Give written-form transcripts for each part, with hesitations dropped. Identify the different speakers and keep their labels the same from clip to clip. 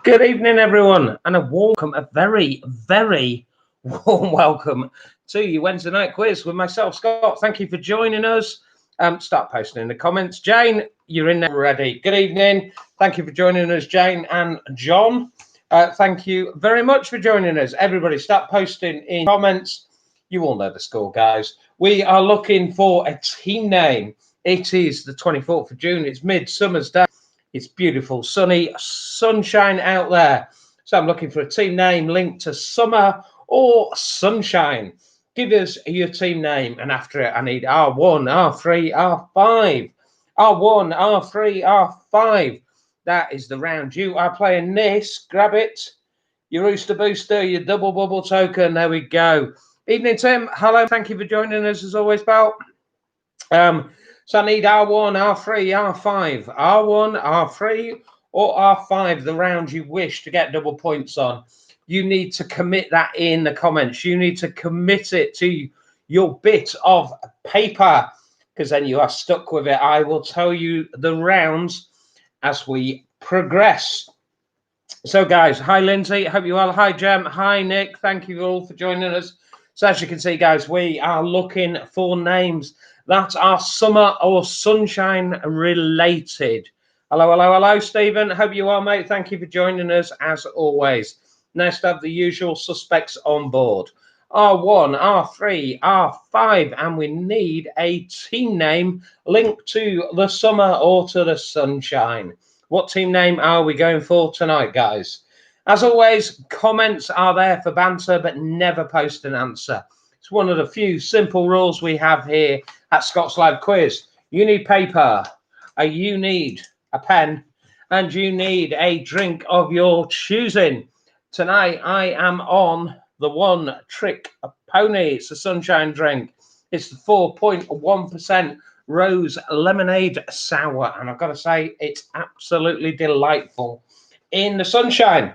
Speaker 1: Good evening, everyone, and a very, very warm welcome to your Wednesday night quiz with myself, Scott. Thank you for joining us. Start posting in the comments. Jane, you're in there already. Good evening. Thank you for joining us, Jane and John. Thank you very much for joining us. Everybody, start posting in comments. You all know the score, guys. We are looking for a team name. It is the 24th of June. It's Midsummer's Day. It's beautiful, sunny, sunshine out there. So I'm looking for a team name linked to summer or sunshine. Give us your team name, and after it, I need R1, R3, R5. R1, R3, R5. That is the round. You are playing this. Grab it. Your Rooster Booster, your double bubble token. There we go. Evening, Tim. Hello. Thank you for joining us as always, pal. So I need R1, R3, R5, R1, R3, or R5, the round you wish to get double points on. You need to commit that in the comments. You need to commit it to your bit of paper, because then you are stuck with it. I will tell you the rounds as we progress. So, guys, hi, Lindsay. Hope you well. Hi, Jem. Hi, Nick. Thank you all for joining us. So, as you can see, guys, we are looking for names that are summer or sunshine related. Hello, hello, hello, Stephen. Hope you are, mate. Thank you for joining us, as always. Nice to have the usual suspects on board. R1, R3, R5, and we need a team name linked to the summer or to the sunshine. What team name are we going for tonight, guys? As always, comments are there for banter, but never post an answer. It's one of the few simple rules we have here at Scott's Live Quiz. You need paper, you need a pen, and you need a drink of your choosing. Tonight, I am on the One Trick Pony. It's a sunshine drink. It's the 4.1% rose lemonade sour, and I've got to say it's absolutely delightful in the sunshine.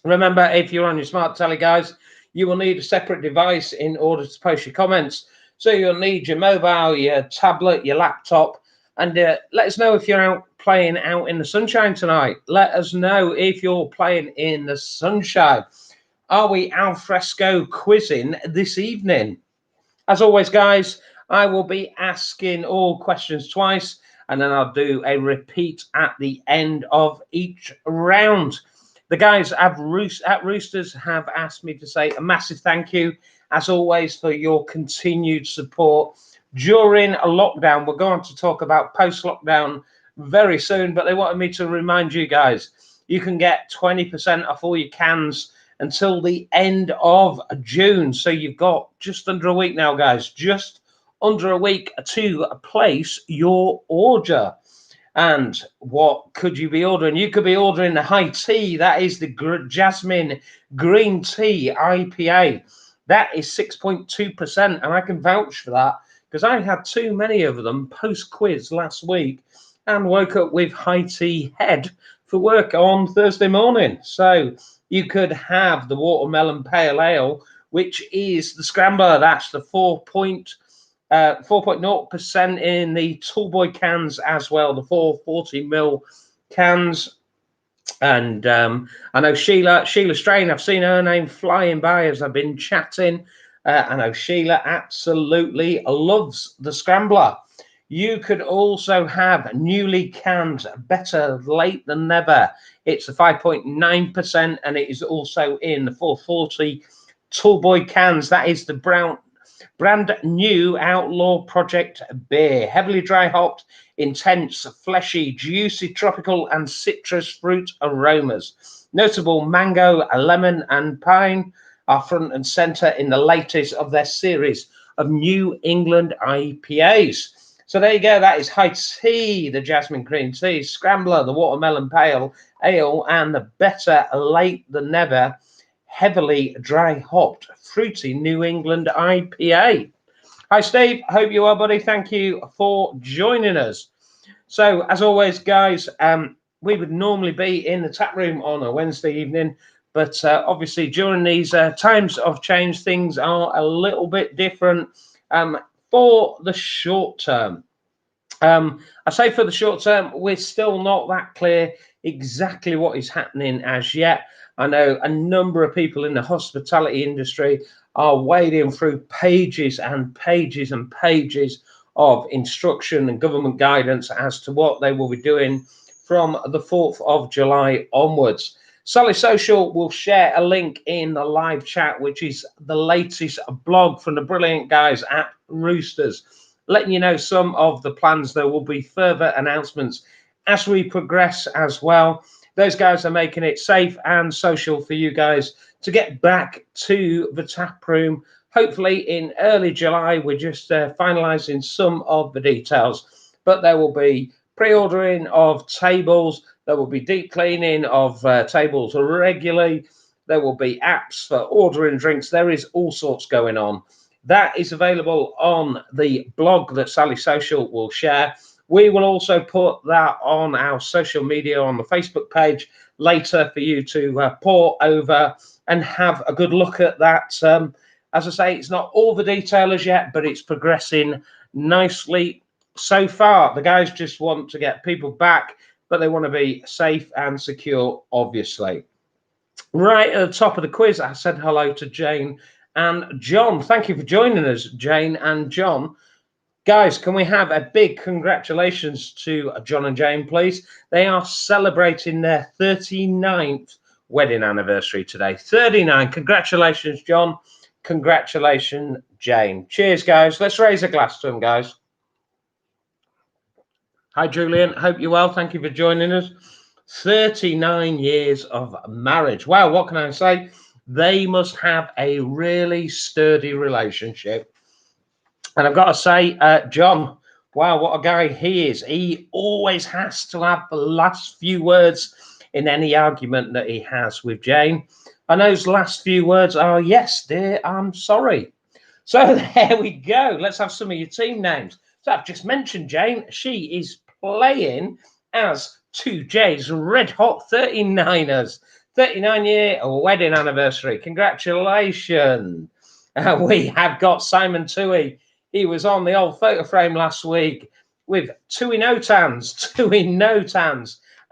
Speaker 1: Remember, if you're on your smart telly, guys, you will need a separate device in order to post your comments. So you'll need your mobile, your tablet, your laptop, and let us know if you're out playing out in the sunshine tonight. Let us know if you're playing in the sunshine. Are we al fresco quizzing this evening? As always, guys, I will be asking all questions twice, and then I'll do a repeat at the end of each round. The guys at Roosters have asked me to say a massive thank you, as always, for your continued support during a lockdown. We're going to talk about post-lockdown very soon, but they wanted me to remind you guys, you can get 20% off all your cans until the end of June. So you've got just under a week now, guys, just under a week to place your order. And what could you be ordering? You could be ordering the high tea. That is the Jasmine Green Tea IPA. That is 6.2%. And I can vouch for that because I had too many of them post-quiz last week and woke up with high tea head for work on Thursday morning. So you could have the Watermelon Pale Ale, which is the Scrambler. That's the 4.0% in the Tallboy cans as well, the 440ml cans. And I know Sheila Strain, I've seen her name flying by as I've been chatting. I know Sheila absolutely loves the Scrambler. You could also have newly canned Better Late Than Never. It's a 5.9%, and it is also in the 440 Tallboy cans. That is the brand new Outlaw Project beer. Heavily dry hopped, intense, fleshy, juicy, tropical, and citrus fruit aromas. Notable mango, lemon, and pine are front and center in the latest of their series of New England IPAs. So there you go. That is high tea, the Jasmine Green Tea, Scrambler, the Watermelon Pale Ale, and the Better Late Than Never heavily dry hopped fruity New England IPA. Hi, Steve. Hope you are, buddy. Thank you for joining us. So, as always, guys, we would normally be in the tap room on a Wednesday evening, but obviously during these times of change, things are a little bit different for the short term. I say for the short term, we're still not that clear exactly what is happening as yet. I know a number of people in the hospitality industry are wading through pages and pages and pages of instruction and government guidance as to what they will be doing from the 4th of July onwards. Sally Social will share a link in the live chat, which is the latest blog from the brilliant guys at Roosters, letting you know some of the plans. There will be further announcements as we progress as well. Those guys are making it safe and social for you guys to get back to the tap room. Hopefully in early July. We're just finalising some of the details, but there will be pre-ordering of tables. There will be deep cleaning of tables regularly. There will be apps for ordering drinks. There is all sorts going on. That is available on the blog that Sally Social will share. We will also put that on our social media on the Facebook page later for you to pore over and have a good look at that. As I say, it's not all the detail as yet, but it's progressing nicely so far. The guys just want to get people back, but they want to be safe and secure, obviously. Right at the top of the quiz, I said hello to Jane and John. Thank you for joining us, Jane and John. Guys, can we have a big congratulations to John and Jane, please? They are celebrating their 39th wedding anniversary today. 39. Congratulations, John. Congratulations, Jane. Cheers, guys. Let's raise a glass to them, guys. Hi, Julian. Hope you're well. Thank you for joining us. 39 years of marriage. Wow, what can I say? They must have a really sturdy relationship. And I've got to say, John, wow, what a guy he is. He always has to have the last few words in any argument that he has with Jane. And those last few words are, yes, dear, I'm sorry. So there we go. Let's have some of your team names. So I've just mentioned Jane. She is playing as 2J's Red Hot 39ers. 39-year wedding anniversary. Congratulations. We have got Simon Toohey. He was on the old photo frame last week with two in no tans.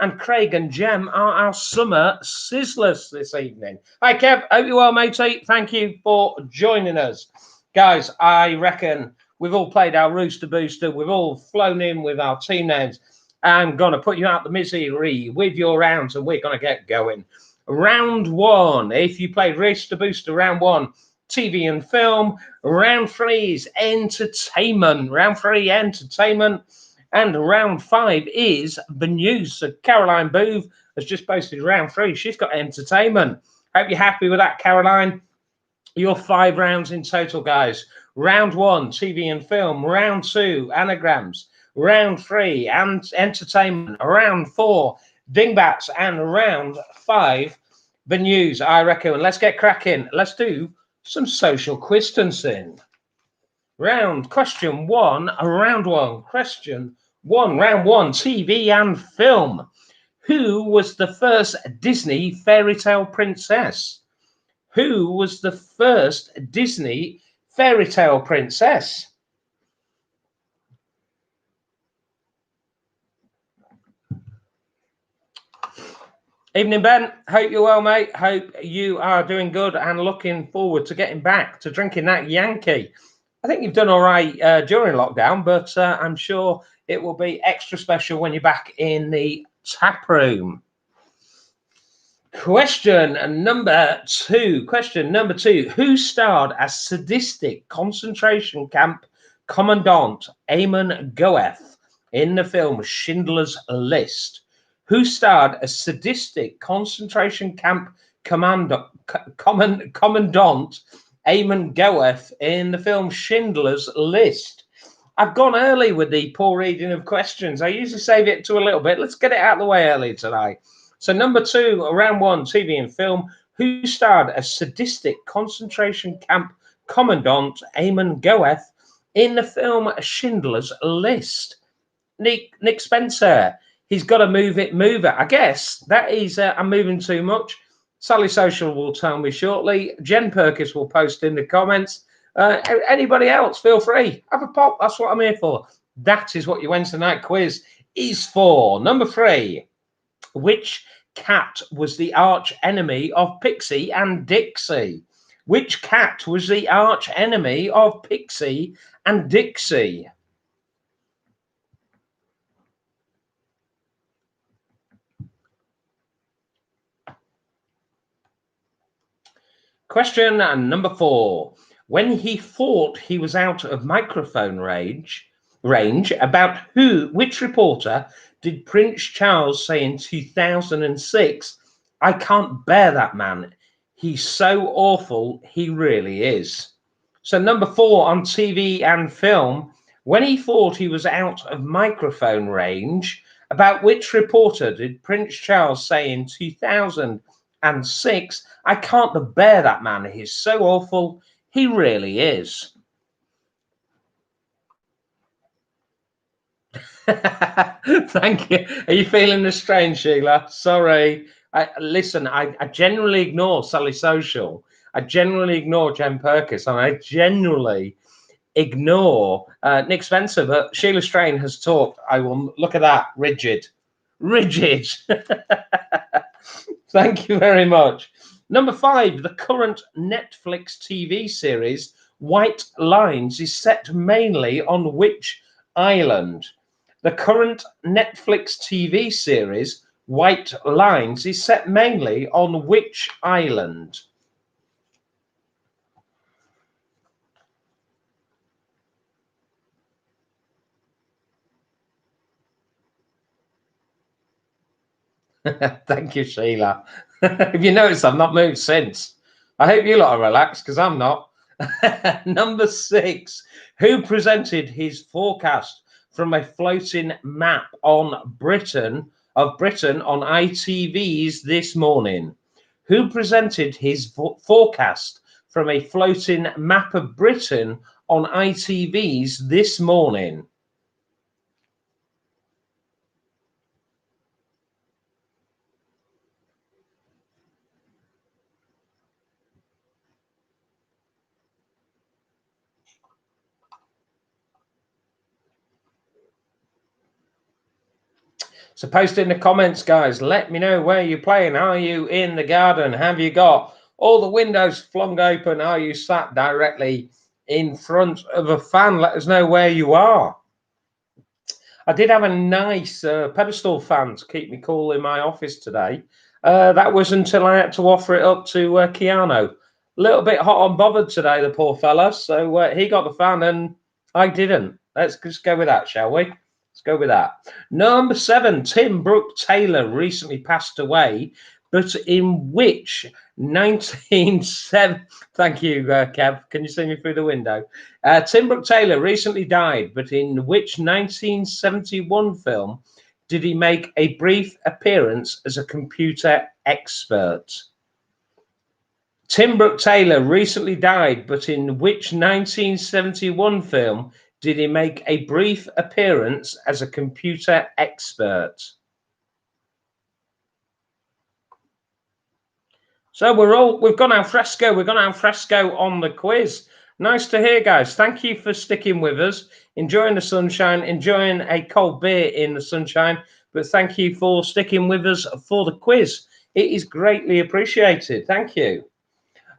Speaker 1: And Craig and Jem are our summer sizzlers this evening. Hi, Kev. Hope you're well, matey. Thank you for joining us. Guys, I reckon we've all played our Rooster Booster. We've all flown in with our team names. I'm going to put you out the misery with your rounds, and we're going to get going. Round one. If you played Rooster Booster, round one, TV and film. Round three is entertainment. Round three, entertainment. And round five is the news. So Caroline Booth has just posted round three. She's got entertainment. Hope you're happy with that, Caroline. Your 5 rounds in total, guys. Round one, TV and film. Round two, anagrams. Round three, and entertainment. Round four, dingbats. And round five, the news, I reckon. Let's get cracking. Let's do some social quistancing. Question one, round one. Question one, round one, TV and film. Who was the first Disney fairy tale princess? Who was the first Disney fairy tale princess? Evening, Ben. Hope you're well, mate. Hope you are doing good and looking forward to getting back to drinking that Yankee. I think you've done all right during lockdown, but I'm sure it will be extra special when you're back in the tap room. Question number two. Who starred as sadistic concentration camp commandant Eamon Goeth in the film Schindler's List? Who starred as sadistic concentration camp commandant Eamon Goeth in the film Schindler's List? I've gone early with the poor reading of questions. I usually save it to a little bit. Let's get it out of the way early today. So number two, round one, TV and film. Who starred as sadistic concentration camp commandant Eamon Goeth in the film Schindler's List? Nick Spencer. He's got to move it. I guess that is, I'm moving too much. Sally Social will tell me shortly. Jen Perkins will post in the comments. Anybody else, feel free. Have a pop. That's what I'm here for. That is what your Wednesday night quiz is for. Number 3. Which cat was the arch enemy of Pixie and Dixie? Which cat was the arch enemy of Pixie and Dixie? Question number 4. When he thought he was out of microphone range, about which reporter did Prince Charles say in 2006, "I can't bear that man. He's so awful, he really is"? So number 4 on TV and film, when he thought he was out of microphone range, about which reporter did Prince Charles say in 2006, "I can't bear that man. He's so awful, he really is"? Thank you. Are you feeling the strain, Sheila? Sorry. Listen, I generally ignore Sally Social. I generally ignore Jen Perkins, and I generally ignore Nick Spencer. But Sheila Strain has talked. I will look at that. Rigid. Thank you very much. Number 5, the current Netflix TV series White Lines is set mainly on which island? The current Netflix TV series White Lines is set mainly on which island? Thank you, Sheila. If you notice, I've not moved since. I hope you lot are relaxed, because I'm not. Number 6. Who presented his forecast from a floating map on Britain on ITV's this morning? Who presented his forecast from a floating map of Britain on ITV's this morning? So post in the comments, guys. Let me know where you're playing. Are you in the garden? Have you got all the windows flung open? Are you sat directly in front of a fan? Let us know where you are. I did have a nice pedestal fan to keep me cool in my office today. That was until I had to offer it up to Keanu. A little bit hot and bothered today, the poor fella. So he got the fan and I didn't. Let's just go with that, shall we? Let's go with that. Number 7, Tim Brooke Taylor recently passed away, but in which 1970? Thank you, Kev. Can you see me through the window? Tim Brooke Taylor recently died, but in which 1971 film did he make a brief appearance as a computer expert? Tim Brooke Taylor recently died, but in which 1971 film did he make a brief appearance as a computer expert? So we've gone al fresco. We've gone al fresco on the quiz. Nice to hear, guys. Thank you for sticking with us, enjoying the sunshine, enjoying a cold beer in the sunshine. But thank you for sticking with us for the quiz. It is greatly appreciated. Thank you.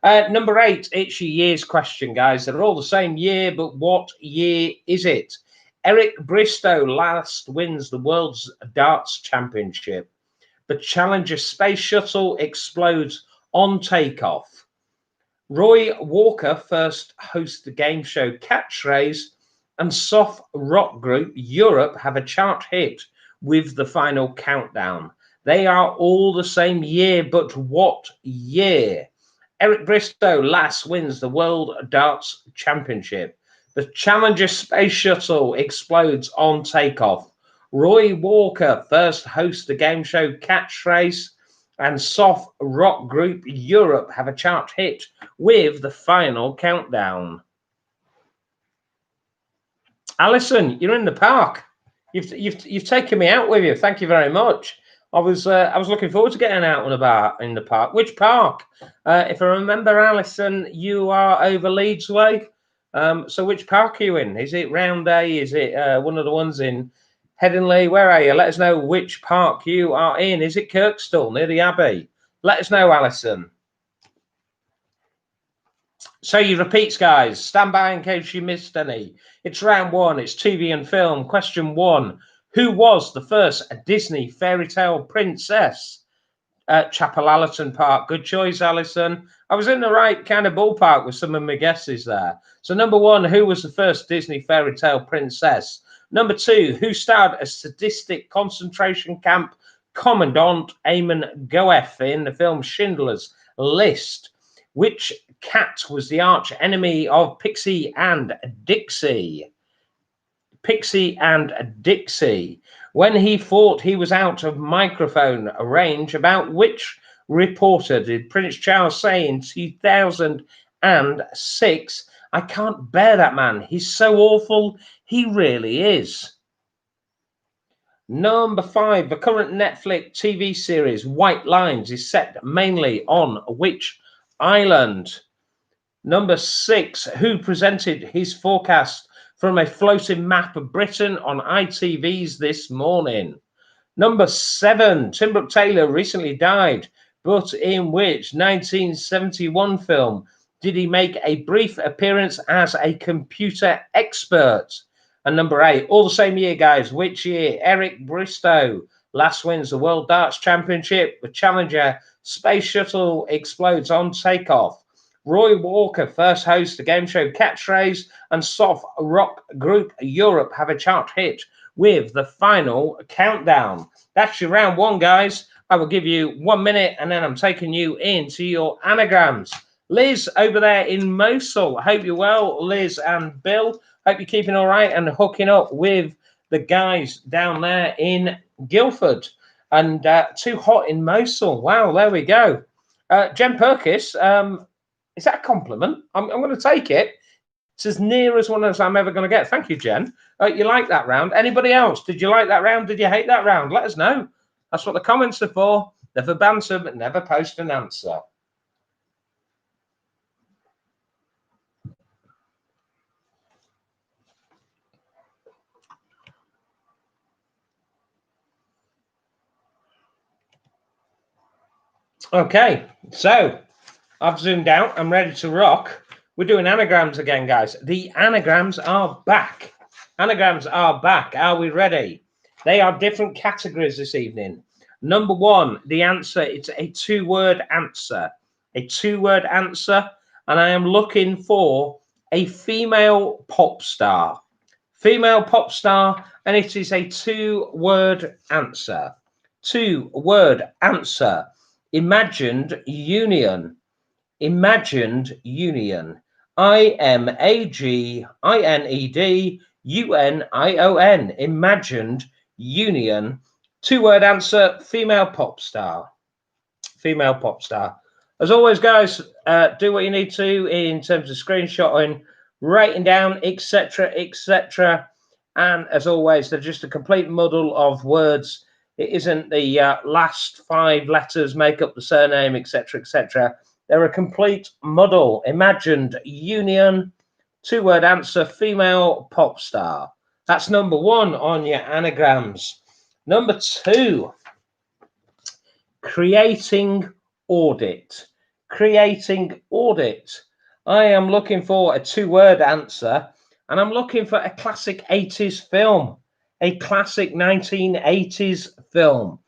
Speaker 1: Number 8, it's your year's question, guys. They're all the same year, but what year is it? Eric Bristow last wins the World's Darts Championship. The Challenger Space Shuttle explodes on takeoff. Roy Walker first hosts the game show Catchphrase, and soft rock group Europe have a chart hit with the final countdown. They are all the same year, but what year? Eric Bristow last wins the World Darts Championship. The Challenger Space Shuttle explodes on takeoff. Roy Walker first hosts the game show Catchphrase, and soft rock group Europe have a chart hit with the final countdown. Alison, you're in the park. You've taken me out with you. Thank you very much. I was looking forward to getting out and about in the park. Which park? If I remember, Alison, you are over Leeds way. So which park are you in? Is it Round A? Is it one of the ones in Headingley? Where are you? Let us know which park you are in. Is it Kirkstall near the Abbey? Let us know, Alison. So you repeats, guys. Stand by in case you missed any. It's round one. It's TV and film. Question one. Who was the first Disney fairy tale princess? Chapel Allerton Park. Good choice, Alison. I was in the right kind of ballpark with some of my guesses there. So number one, who was the first Disney fairy tale princess? Number two, who starred as sadistic concentration camp commandant Eamon Goeth in the film Schindler's List? Which cat was the arch enemy of Pixie and Dixie? Pixie and Dixie. When he thought he was out of microphone range, about which reporter did Prince Charles say in 2006, "I can't bear that man. He's so awful. He really is." Number five, the current Netflix TV series White Lines is set mainly on which island? Number six, who presented his forecast from a floating map of Britain on ITV's This Morning? Number seven, Tim Brooke Taylor recently died, but in which 1971 film did he make a brief appearance as a computer expert? And number eight, all the same year, guys, which year Eric Bristow last wins the World Darts Championship? The Challenger space shuttle explodes on takeoff. Roy Walker first hosts the game show Catchphrase, and soft rock group Europe have a chart hit with the final countdown. That's your round one, guys. I will give you 1 minute and then I'm taking you into your anagrams. Liz over there in Mosul, I hope you're well. Liz and Bill, hope you're keeping all right and hooking up with the guys down there in Guildford. And too hot in Mosul. Wow, there we go. Jen Perkis, is that a compliment? I'm going to take it. It's as near as one as I'm ever going to get. Thank you, Jen. You like that round? Anybody else? Did you like that round? Did you hate that round? Let us know. That's what the comments are for. Never banter, but never post an answer. Okay, so I've zoomed out. I'm ready to rock. We're doing anagrams again, guys. The anagrams are back. Anagrams are back. Are we ready? They are different categories this evening. Number one, the answer, it's a two-word answer. A two-word answer. And I am looking for a female pop star. Female pop star. And it is a two-word answer. Two-word answer. Imagined union. Imagined union. IMAGINED UNION. Imagined union. Two-word answer. Female pop star. Female pop star. As always, guys, do what you need to in terms of screenshotting, writing down, etc., etc. And as always, they're just a complete muddle of words. It isn't the last five letters make up the surname, etc., etc. They're a complete muddle. Imagined union. Two-word answer. Female pop star. That's number one on your anagrams. Number two. Creating audit. Creating audit. I am looking for a two-word answer, and I'm looking for a classic 80s film. A classic 1980s film.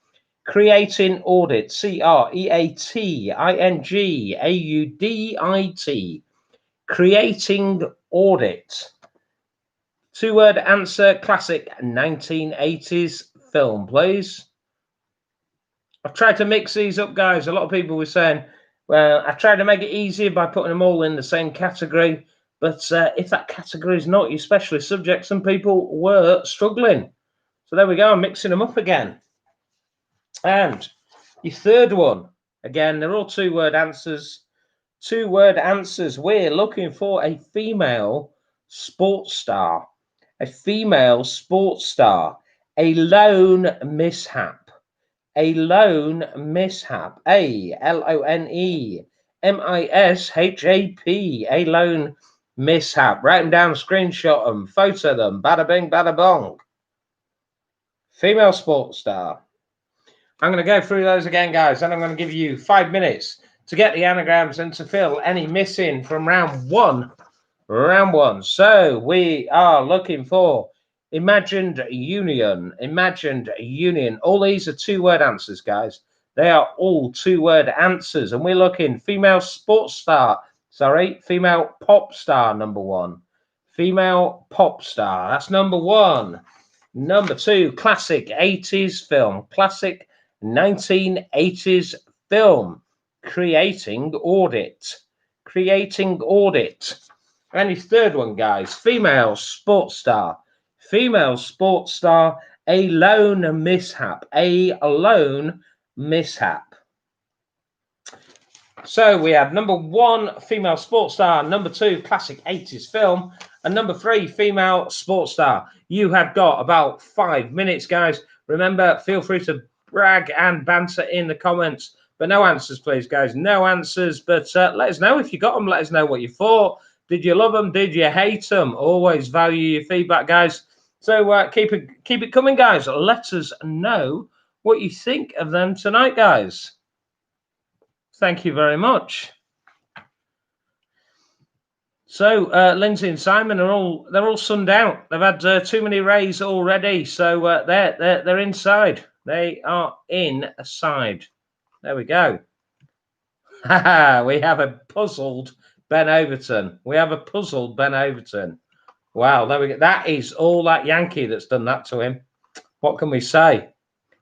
Speaker 1: Creating audit. CREATING AUDIT. Creating audit. Two-word answer. Classic 1980s film, please. I've tried to mix these up, guys. A lot of people were saying, well, I tried to make it easier by putting them all in the same category. But if that category is not your specialist subject, some people were struggling. So there we go. I'm mixing them up again. And your third one, again, they're all two-word answers. Two-word answers. We're looking for a female sports star. A female sports star. A lone mishap. A lone mishap. ALONE MISHAP. A lone mishap. Write them down, screenshot them, photo them, bada bing, bada bong. Female sports star. I'm going to go through those again, guys, and I'm going to give you 5 minutes to get the anagrams and to fill any missing from round one. Round one. So we are looking for imagined union. Imagined union. All these are two-word answers, guys. They are all two-word answers, and we're looking female sports star. Sorry, female pop star, number one. Female pop star. That's number one. Number two, classic 80s film. Classic 1980s film. Creating audit. Creating audit. And his third one, guys, female sports star. Female sports star, a lone mishap. A lone mishap. So we have number one, female sports star. Number two, classic 80s film. And number three, female sports star. You have got about 5 minutes, guys. Remember, feel free to brag and banter in the comments. But no answers, please, guys. No answers. But let us know if you got them. Let us know what you thought. Did you love them? Did you hate them? Always value your feedback, guys. So keep it coming, guys. Let us know what you think of them tonight, guys. Thank you very much. So Lindsay and Simon they're all sunned out. They've had too many rays already, so they're inside. They are inside. There we go. We have a puzzled Ben Overton. We have a puzzled Ben Overton. Wow, there we go. That is all that Yankee that's done that to him. What can we say?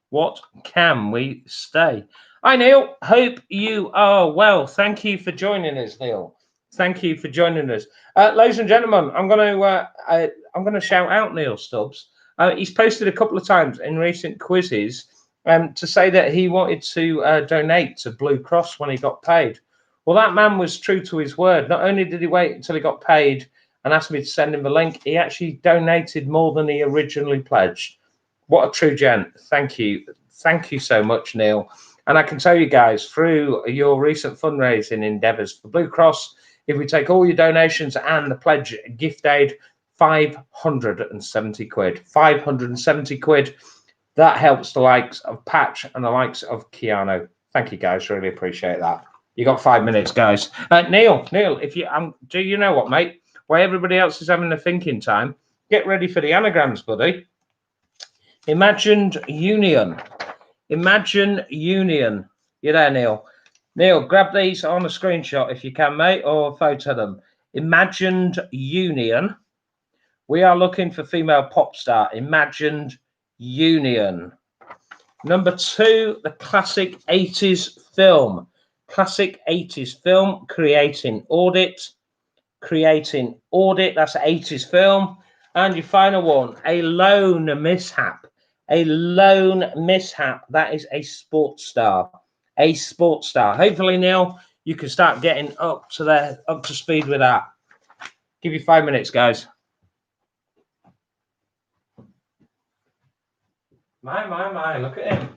Speaker 1: What can we say? Hi, Neil. Hope you are well. Thank you for joining us, Neil. Thank you for joining us, ladies and gentlemen. I'm going to shout out Neil Stubbs. He's posted a couple of times in recent quizzes to say that he wanted to donate to Blue Cross when he got paid. Well, that man was true to his word. Not only did he wait until he got paid and asked me to send him the link, he actually donated more than he originally pledged. What a true gent. Thank you. Thank you so much, Neil. And I can tell you guys, through your recent fundraising endeavours for Blue Cross, if we take all your donations and the pledge gift aid, 570 quid. 570 quid. That helps the likes of Patch and the likes of Keanu. Thank you, guys. Really appreciate that. You got 5 minutes, guys. Neil, if you do you know what, mate? While everybody else is having a thinking time, get ready for the anagrams, buddy. Imagined union. Imagine union. You there, Neil? Neil, grab these on a screenshot if you can, mate, or photo them. Imagined union. We are looking for female pop star. Imagined union. Number two, the classic 80s film. Classic 80s film, creating audit. Creating audit, that's 80s film. And your final one, a lone mishap. A lone mishap, that is a sports star. A sports star. Hopefully, Neil, you can start getting up to speed with that. Give you 5 minutes, guys. My, look at him.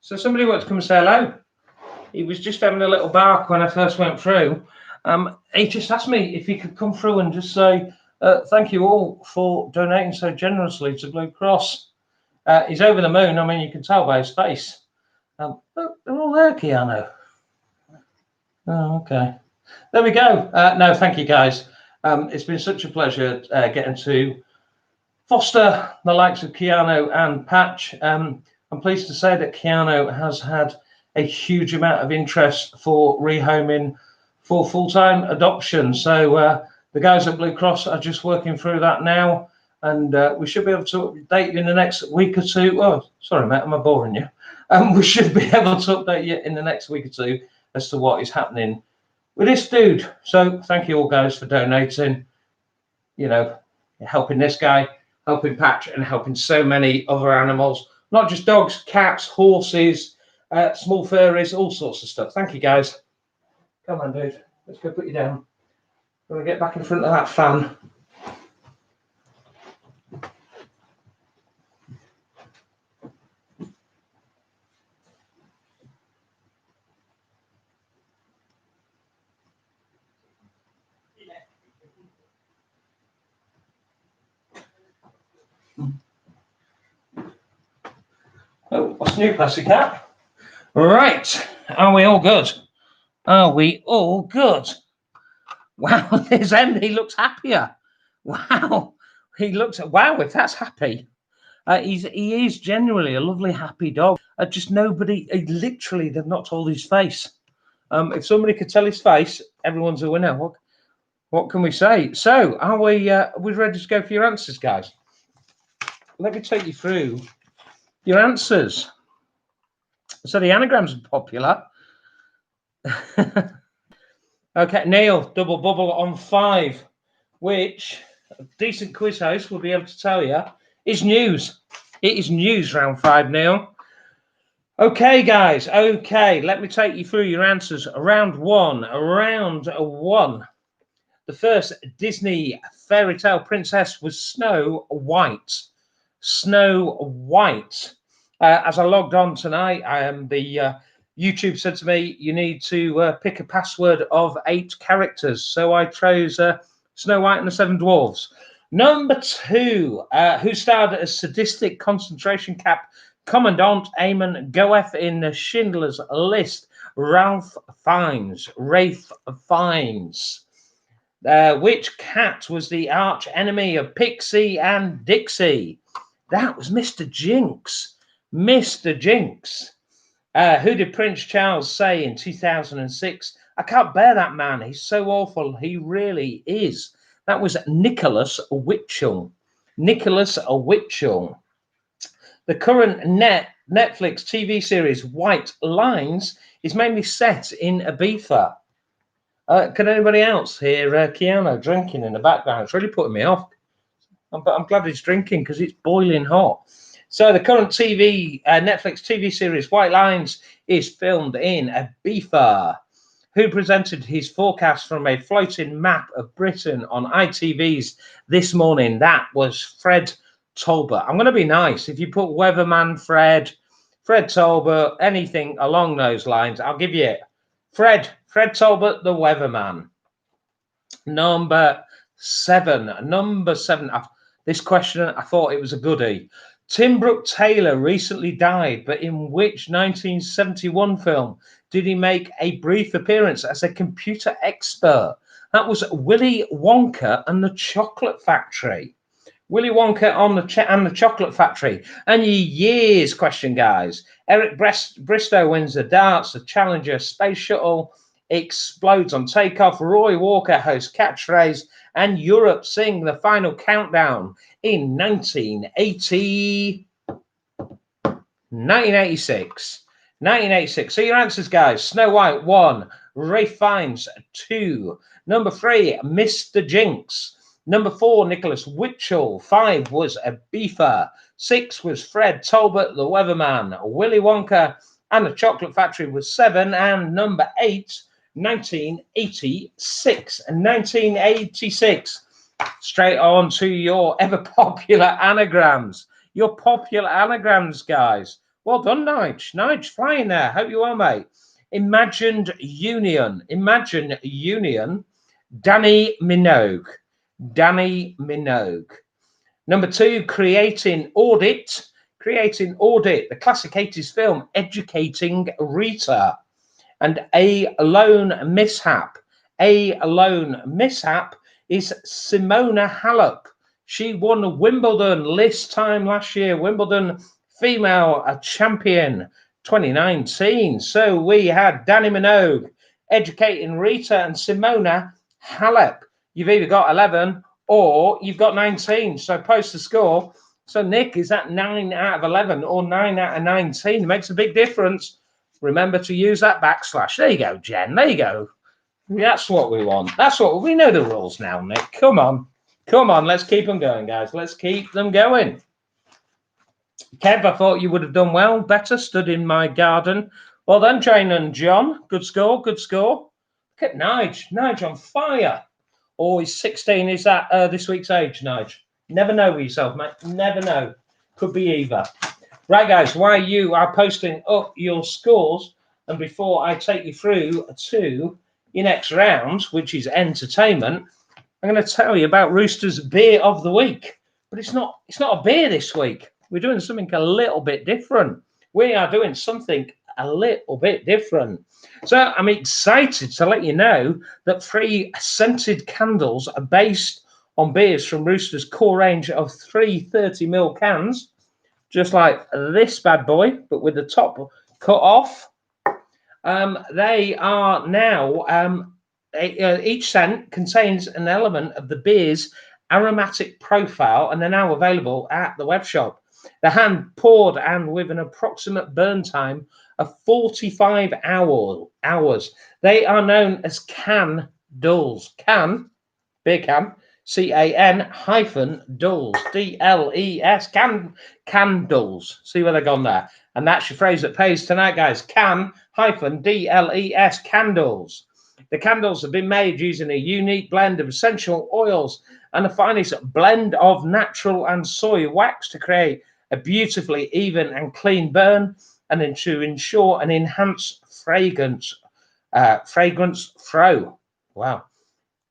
Speaker 1: So somebody wants to come and say hello. He was just having a little bark when I first went through. He just asked me if he could come through and just say thank you all for donating so generously to Blue Cross. He's over the moon. I mean, you can tell by his face. Look, they're all there, Keanu. Oh, okay. There we go. No, thank you, guys. It's been such a pleasure getting to foster the likes of Keanu and Patch. I'm pleased to say that Keanu has had a huge amount of interest for rehoming for full-time adoption. So the guys at Blue Cross are just working through that now, and we should be able to update you in the next week or two. Oh, sorry, mate, am I boring you? We should be able to update you in the next week or two as to what is happening with this dude. So thank you all, guys, for donating. You know, helping this guy, helping Patch, and helping so many other animals, not just dogs, cats, horses, small furries, all sorts of stuff. Thank you, guys. Come on, dude. Let's go put you down. I'm going to get back in front of that fan. Oh, what's new, Pussycat? Right. Are we all good? Are we all good? Wow, there's Emily. He looks happier. Wow. He looks, wow, if that's happy. He is genuinely a lovely, happy dog. Just nobody, literally, they've not told his face. If somebody could tell his face, everyone's a winner. What can we say? So, are we ready to go for your answers, guys? Let me take you through your answers. So the anagrams are popular. Okay, Neil, double bubble on 5, which a decent quiz host will be able to tell you is news. It is news, round 5, Neil. Okay, guys. Okay, let me take you through your answers. Round 1. Round 1. The first Disney fairy tale princess was Snow White. Snow White. As I logged on tonight, the YouTube said to me, you need to pick a password of 8 characters. So I chose Snow White and the 7 Dwarfs. Number 2, who starred as sadistic concentration camp Commandant Eamon Goeth in Schindler's List? Ralph Fiennes. Rafe Fiennes. Which cat was the arch enemy of Pixie and Dixie? That was Mr. Jinx. Mr. Jinx. Who did Prince Charles say in 2006? I can't bear that man. He's so awful. He really is. That was Nicholas Witchell. Nicholas Witchell. The current Netflix TV series White Lines is mainly set in Ibiza. Can anybody else hear Keanu drinking in the background? It's really putting me off. But I'm glad he's drinking because it's boiling hot. So the current Netflix TV series White Lines is filmed in Ibiza. Who presented his forecast from a floating map of Britain on ITV's This Morning? That was Fred Talbot. I'm going to be nice. If you put Weatherman Fred Talbot, anything along those lines, I'll give you it. Fred Talbot, the Weatherman. Number 7. This question, I thought it was a goodie. Tim Brooke Taylor recently died, but in which 1971 film did he make a brief appearance as a computer expert? That was Willy Wonka and the Chocolate Factory. Willy Wonka and the Chocolate Factory. And your years question, guys. Eric Bristow wins the darts. The Challenger space shuttle explodes on takeoff. Roy Walker hosts catchphrase. And Europe sing the final countdown in 1986. 1986. So your answers, guys. Snow White, 1. Rafe Fiennes, 2. Number 3, Mr. Jinx. Number 4, Nicholas Witchell. 5 was Ibiza. 6 was Fred Talbot, the Weatherman. Willy Wonka and the Chocolate Factory was 7. And number 8, 1986. 1986. Straight on to your ever popular anagrams. Your popular anagrams, guys. Well done, Nige. Nige, flying there. Hope you are, mate. Imagined Union. Imagine Union. Danny Minogue. Danny Minogue. Number 2, Creating Audit. Creating Audit, the classic 80s film Educating Rita. And A Lone Mishap. A Lone Mishap is Simona Halep. She won Wimbledon this time last year. Wimbledon female champion 2019. So we had Danny Minogue, Educating Rita, and Simona Halep. You've either got 11 or you've got 19. So post the score. So Nick is at 9 out of 11 or 9 out of 19. It makes a big difference. Remember to use that backslash. There you go, Jen. There you go. That's what we want. That's what we know the rules now, Nick. Come on. Come on. Let's keep them going, guys. Let's keep them going. Kev, I thought you would have done well. Better stood in my garden. Well done, Jane and John. Good score. Good score. Look at Nige. Nige on fire. Oh, he's 16. Is that this week's age, Nige? Never know with yourself, mate. Never know. Could be either. Right, guys, while you are posting up your scores, and before I take you through to your next round, which is entertainment, I'm going to tell you about Rooster's beer of the week. But it's not a beer this week. We're doing something a little bit different. We are doing something a little bit different. So I'm excited to let you know that 3 scented candles are based on beers from Rooster's core range of 3 30ml cans. Just like this bad boy, but with the top cut off. They are now, each scent contains an element of the beer's aromatic profile, and they're now available at the web shop. They're hand poured and with an approximate burn time of 45 hours. They are known as candles. Can, beer can. CAN-dulls, DLES, candles. See where they've gone there. And that's your phrase that pays tonight, guys. Can-DLES, candles. The candles have been made using a unique blend of essential oils and the finest blend of natural and soy wax to create a beautifully even and clean burn, and then to ensure an enhanced fragrance throw. Wow.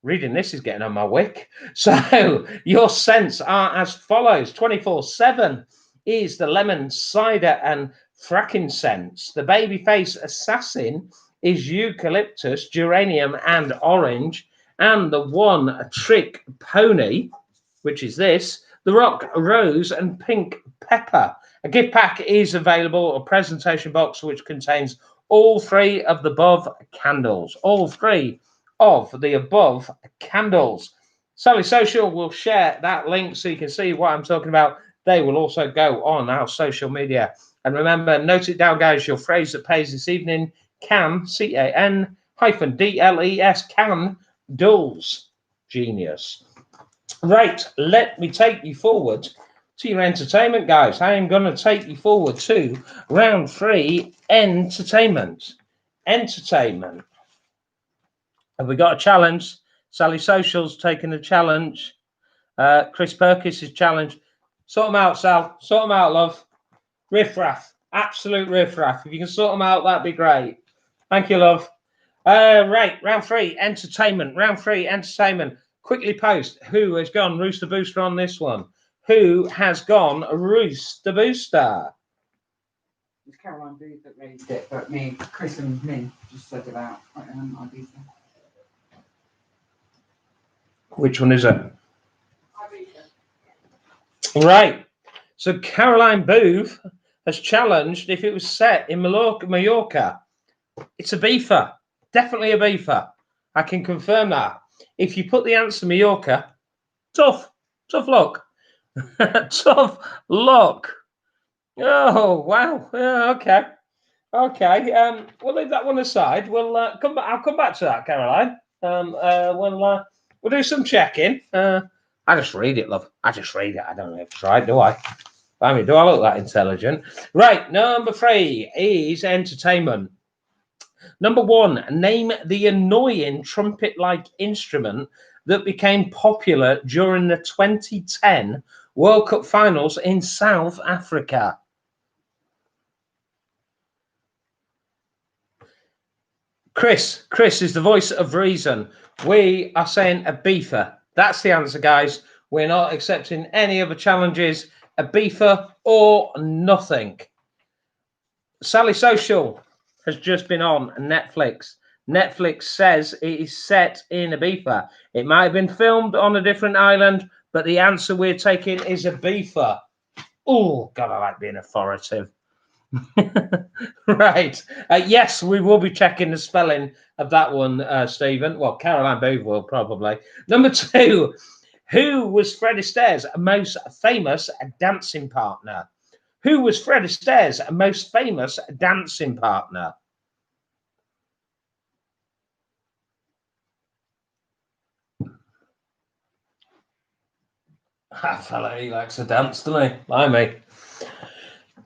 Speaker 1: Reading this is getting on my wick. So your scents are as follows. 24/7 is the lemon, cider, and frankincense. The babyface assassin is eucalyptus, geranium, and orange. And the one trick pony, which is this, the rock rose and pink pepper. A gift pack is available, a presentation box which contains all 3 of the above candles. All 3 of the above candles. Sally Social will share that link so you can see what I'm talking about. They will also go on our social media. And remember, note it down, guys, your phrase that pays this evening, can, CAN-DLES, candles. Genius. Right, let me take you forward to your entertainment, guys. I am going to take you forward to round 3, entertainment. Entertainment. Have we got a challenge? Sally Social's taking a challenge. Chris Perkins is challenged. Sort them out, Sal. Sort them out, love. Riff-raff. Absolute riff-raff. If you can sort them out, that'd be great. Thank you, love. Right, round 3, entertainment. Round 3, entertainment. Quickly post who has gone Rooster Booster on this one. Who has gone Rooster Booster?
Speaker 2: It's Caroline Booth that raised it, but me, Chris and Lynn just said about Ibiza.
Speaker 1: Which one is it? Right. So Caroline Booth has challenged if it was set in Mallorca. It's a beefer. Definitely a beefer. I can confirm that. If you put the answer Mallorca, tough luck. Tough luck. Oh, wow. Yeah, okay. Okay. We'll leave that one aside. We'll come back. I'll come back to that, Caroline. We'll do some checking. I just read it, love. I just read it. I don't know if it's right, do I? I mean, do I look that intelligent? Right. Number 3 is entertainment. Number 1, name the annoying trumpet-like instrument that became popular during the 2010 World Cup finals in South Africa. Chris is the voice of reason. We are saying Ibiza. That's the answer, guys. We're not accepting any other challenges. Ibiza or nothing. Sally Social has just been on Netflix. Netflix says it is set in Ibiza. It might have been filmed on a different island, but the answer we're taking is Ibiza. Oh, God, I like being authoritative. Right. Yes, we will be checking the spelling of that one, Stephen. Well, Caroline Booth will probably. Number 2, who was Fred Astaire's most famous dancing partner? Who was Fred Astaire's most famous dancing partner? That fella, he likes to dance, doesn't he? Like me.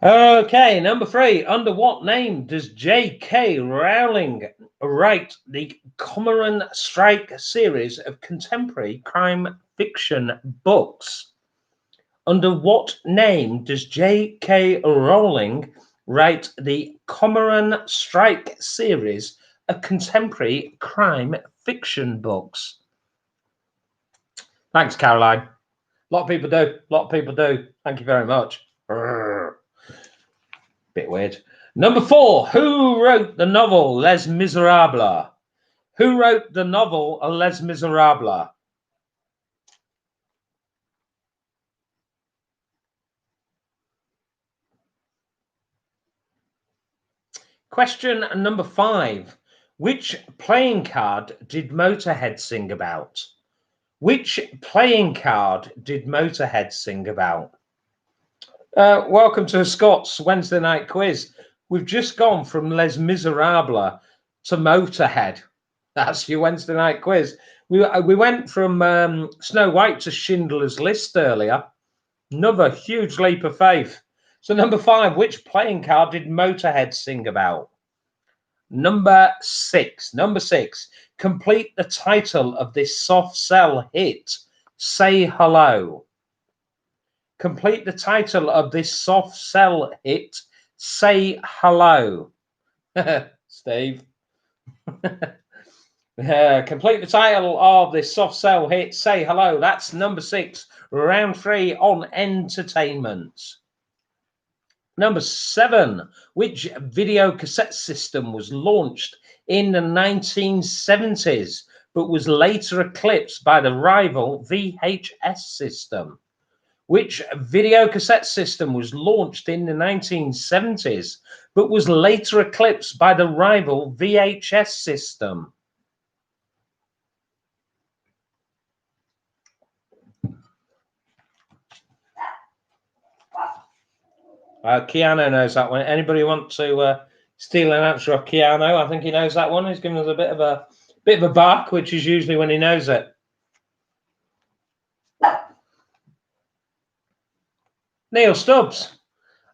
Speaker 1: Okay, number 3. Under what name does J.K. Rowling write the Cormoran Strike series of contemporary crime fiction books? Under what name does J.K. Rowling write the Cormoran Strike series of contemporary crime fiction books? Thanks, Caroline. A lot of people do. Thank you very much. Bit weird. Number 4. Who wrote the novel Les Miserables? Who wrote the novel Les Miserables? Question number 5. Which playing card did Motorhead sing about? Which playing card did Motorhead sing about? Welcome to Scott's Wednesday night quiz. We've just gone from Les Miserables to Motorhead. That's your Wednesday night quiz. We went from Snow White to Schindler's List earlier. Another huge leap of faith. So number 5, which playing card did Motorhead sing about? Number 6. Complete the title of this soft sell hit. Say Hello. Complete the title of this soft sell hit. Say Hello. Steve. Complete the title of this soft sell hit. Say Hello. That's number 6. Round 3 on entertainment. Number 7. Which video cassette system was launched in the 1970s but was later eclipsed by the rival VHS system? Which video cassette system was launched in the 1970s but was later eclipsed by the rival VHS system? Keanu knows that one. Anybody want to steal an answer off Keanu? I think he knows that one. He's given us a bit of a bark, which is usually when he knows it. Neil Stubbs.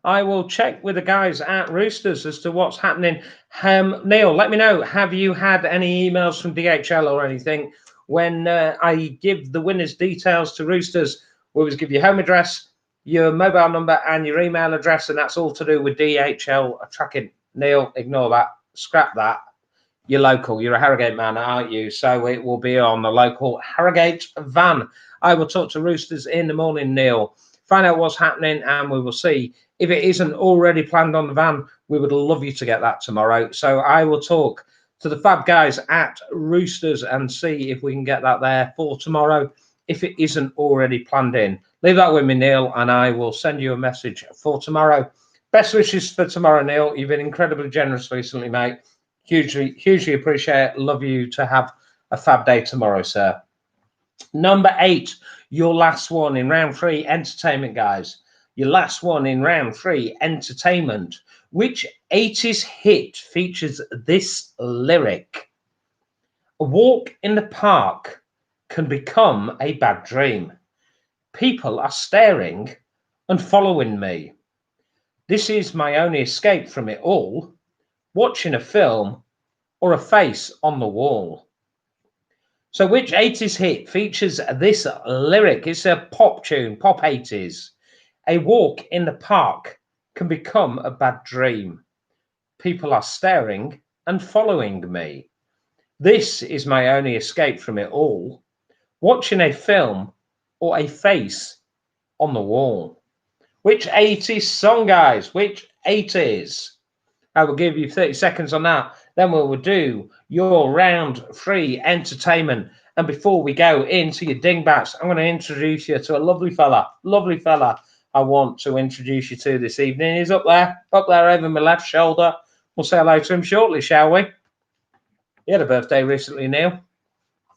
Speaker 1: I will check with the guys at Roosters as to what's happening. Neil, let me know. Have you had any emails from DHL or anything? When I give the winner's details to Roosters, we always give you home address, your mobile number and your email address, and that's all to do with DHL tracking. Neil, ignore that. Scrap that. You're local. You're a Harrogate man, aren't you? So it will be on the local Harrogate van. I will talk to Roosters in the morning, Neil. Find out what's happening, and we will see. If it isn't already planned on the van, we would love you to get that tomorrow. So I will talk to the fab guys at Roosters and see if we can get that there for tomorrow, if it isn't already planned in. Leave that with me, Neil, and I will send you a message for tomorrow. Best wishes for tomorrow, Neil. You've been incredibly generous recently, mate. Hugely appreciate it. Love you to have a fab day tomorrow, sir. Number 8, your last one in round 3, entertainment, guys. Your last one in round 3, entertainment. Which 80s hit features this lyric? A walk in the park can become a bad dream. People are staring and following me. This is my only escape from it all. Watching a film or a face on the wall. So which 80s hit features this lyric? It's a pop tune, pop 80s. A walk in the park can become a bad dream. People are staring and following me. This is my only escape from it all. Watching a film or a face on the wall. Which 80s song, guys? Which 80s? I will give you 30 seconds on that. Then we will do your round 3 entertainment. And before we go into your dingbats, I'm going to introduce you to a lovely fella. Lovely fella I want to introduce you to this evening. He's up there over my left shoulder. We'll say hello to him shortly, shall we? He had a birthday recently, Neil.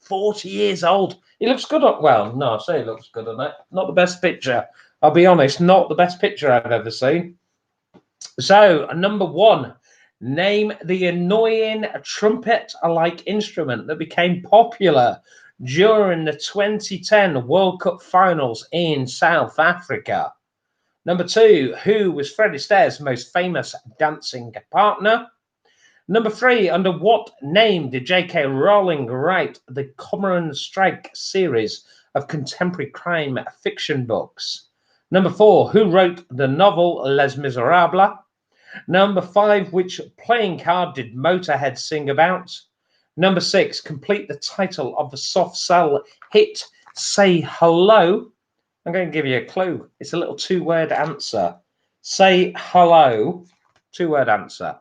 Speaker 1: 40 years old. He looks good. Well, no, I say he looks good on it. Not the best picture. I'll be honest, not the best picture I've ever seen. So, number 1, name the annoying trumpet-like instrument that became popular during the 2010 World Cup finals in South Africa. Number 2, who was Fred Astaire's most famous dancing partner? Number 3, under what name did J.K. Rowling write the Cormoran Strike series of contemporary crime fiction books? Number 4, who wrote the novel Les Miserables? Number 5, which playing card did Motorhead sing about? Number 6, complete the title of the soft cell hit Say Hello. I'm going to give you a clue. It's a little 2-word answer. Say hello, 2-word answer.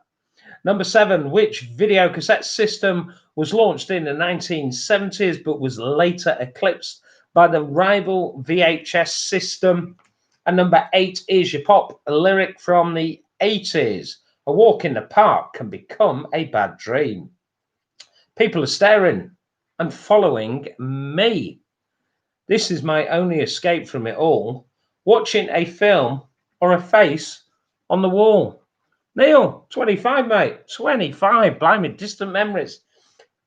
Speaker 1: Number 7, which video cassette system was launched in the 1970s but was later eclipsed by the rival VHS system? And number 8 is your pop lyric from the 80s. A walk in the park can become a bad dream. People are staring and following me. This is my only escape from it all. Watching a film or a face on the wall. Neil, 25, mate. 25. Blimey, distant memories.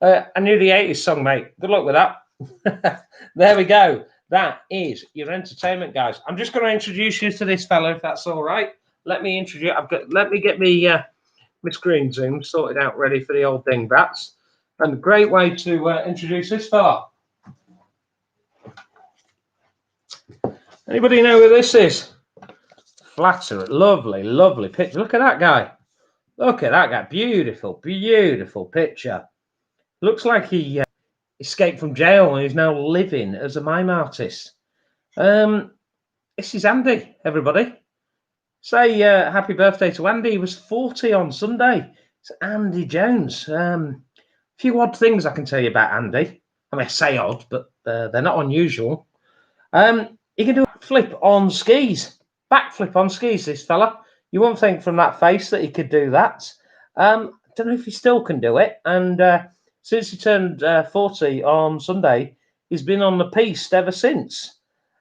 Speaker 1: I knew the 80s song, mate. Good luck with that. There we go. That is your entertainment, guys. I'm just going to introduce you to this fella, if that's all right. Let me introduce. Let me get me my screen zoom sorted out, ready for the old dingbats. And a great way to introduce this fella. Anybody know who this is? Flatter, lovely, lovely picture. Look at that guy. Look at that guy. Beautiful, beautiful picture. Looks like he escaped from jail and is now living as a mime artist. This is Andy, everybody. Say happy birthday to Andy. He was 40 on Sunday. It's Andy Jones. A few odd things I can tell you about Andy. I mean, I say odd, but they're not unusual. He can do a flip on skis. Backflip on skis, this fella. You won't think from that face that he could do that. Don't know if he still can do it. And since he turned 40 on Sunday, he's been on the piste ever since.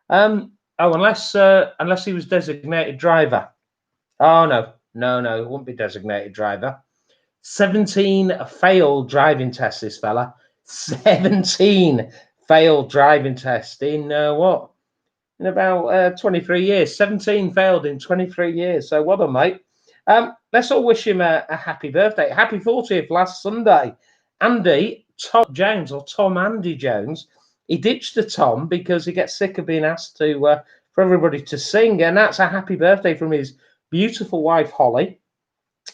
Speaker 1: Unless he was designated driver. Oh, no, it wouldn't be designated driver. 17 failed driving tests, this fella. 17 failed driving tests in what? In about 23 years. 17 failed in 23 years. So well done, mate. Let's all wish him a happy birthday. Happy 40th last Sunday. Andy, Tom Andy Jones, he ditched the Tom because he gets sick of being asked to for everybody to sing. And that's a happy birthday from his beautiful wife, Holly,